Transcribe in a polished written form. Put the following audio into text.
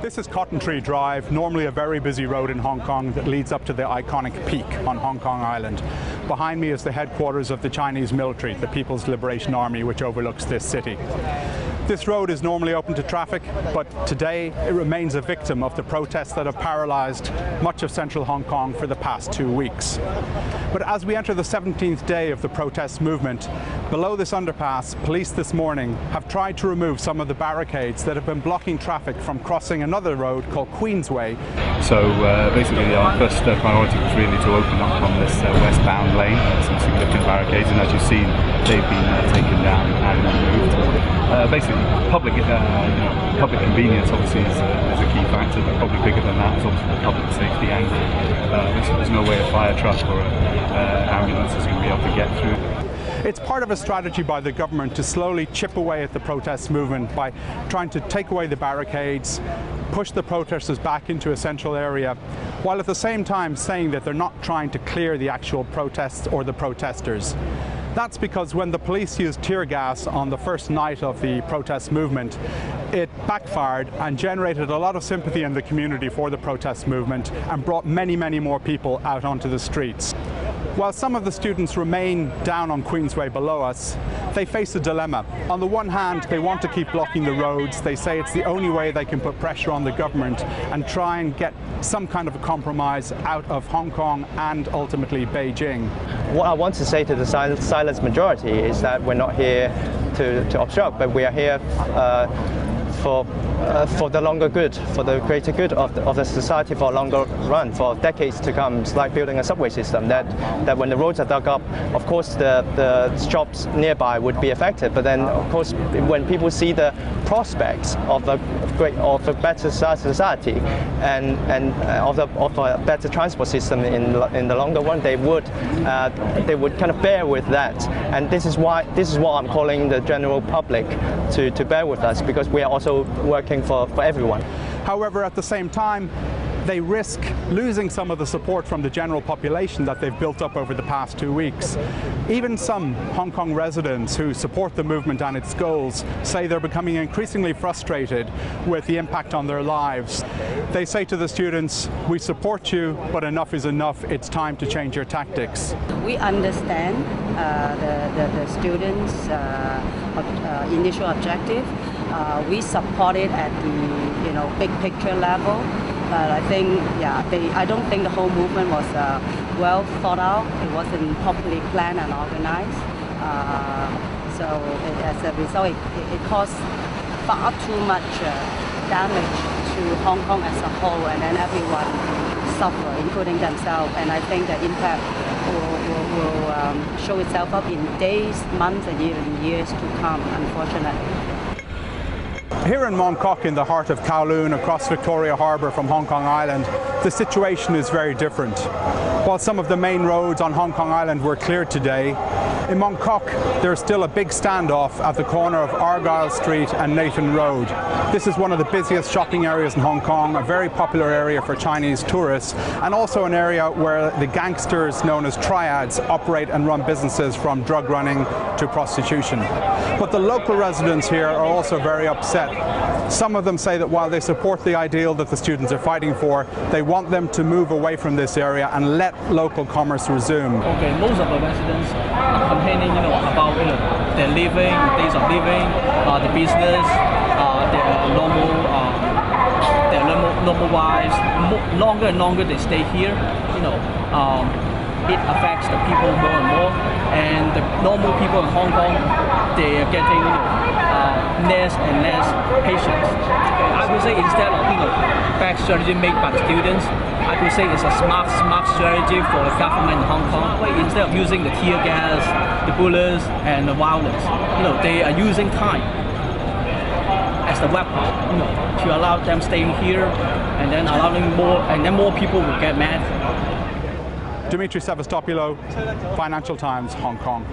This is Cotton Tree Drive, normally a very busy road in Hong Kong that leads up to the iconic Peak on Hong Kong Island. Behind me is the headquarters of the Chinese military, the People's Liberation Army, which overlooks this city. This road is normally open to traffic, but today it remains a victim of the protests that have paralysed much of central Hong Kong for the past 2 weeks. But as we enter the 17th day of the protest movement, below this underpass, police this morning have tried to remove some of the barricades that have been blocking traffic from crossing another road called Queensway. So basically our first priority was really to open up on this westbound lane, some significant barricades, and as you've seen, they've been taken down and removed. Basically, public convenience obviously is a key factor, but probably bigger than that is obviously the public safety angle. There's no way a fire truck or an ambulance is going to be able to get through. It's part of a strategy by the government to slowly chip away at the protest movement by trying to take away the barricades, push the protesters back into a central area, while at the same time saying that they're not trying to clear the actual protests or the protesters. That's because when the police used tear gas on the first night of the protest movement, it backfired and generated a lot of sympathy in the community for the protest movement and brought many, many more people out onto the streets. While some of the students remain down on Queensway below us, they face a dilemma. On the one hand, they want to keep blocking the roads. They say it's the only way they can put pressure on the government and try and get some kind of a compromise out of Hong Kong and ultimately Beijing. What I want to say to the silent majority is that we're not here to obstruct, but we are here for the longer good, for the greater good of the society for a longer run, for decades to come. It's like building a subway system that when the roads are dug up, of course the shops nearby would be affected, but then of course when people see the prospects of a better society and of a better transport system in the longer run, they would kind of bear with that. And this is what I'm calling the general public to bear with us, because we are also working for everyone. However, at the same time, they risk losing some of the support from the general population that they've built up over the past 2 weeks. Even some Hong Kong residents who support the movement and its goals say they're becoming increasingly frustrated with the impact on their lives. They say to the students, "We support you, but enough is enough. It's time to change your tactics." We understand the students' initial objective. We support it at the big picture level. But I think, I don't think the whole movement was well thought out. It wasn't properly planned and organized. So as a result, it caused far too much damage to Hong Kong as a whole, and then everyone suffer, including themselves. And I think the impact will show itself up in days, months, and even years to come, unfortunately. Here in McCosh, in the heart of Kowloon, across Victoria Harbour from Hong Kong Island, the situation is very different. While some of the main roads on Hong Kong Island were cleared today, in McCosh there's still a big standoff at the corner of Argyle Street and Nathan Road. This is one of the busiest shopping areas in Hong Kong, a very popular area for Chinese tourists, and also an area where the gangsters known as triads operate and run businesses from drug running to prostitution. But the local residents here are also very upset. Some of them say that while they support the ideal that the students are fighting for, they want them to move away from this area and let local commerce resume. Okay, most of the residents are complaining, about their living, days of living, the business, their normal lives. Longer and longer they stay here, it affects the people more and more, and the normal people in Hong Kong, they are getting less and less patience. I would say instead of bad strategy made by the students, I would say it's a smart strategy for the government in Hong Kong. Instead of using the tear gas, the bullets, and the violence, they are using time as the weapon, to allow them staying here, and then more people will get mad. Demetri Sevastopulo, Financial Times, Hong Kong.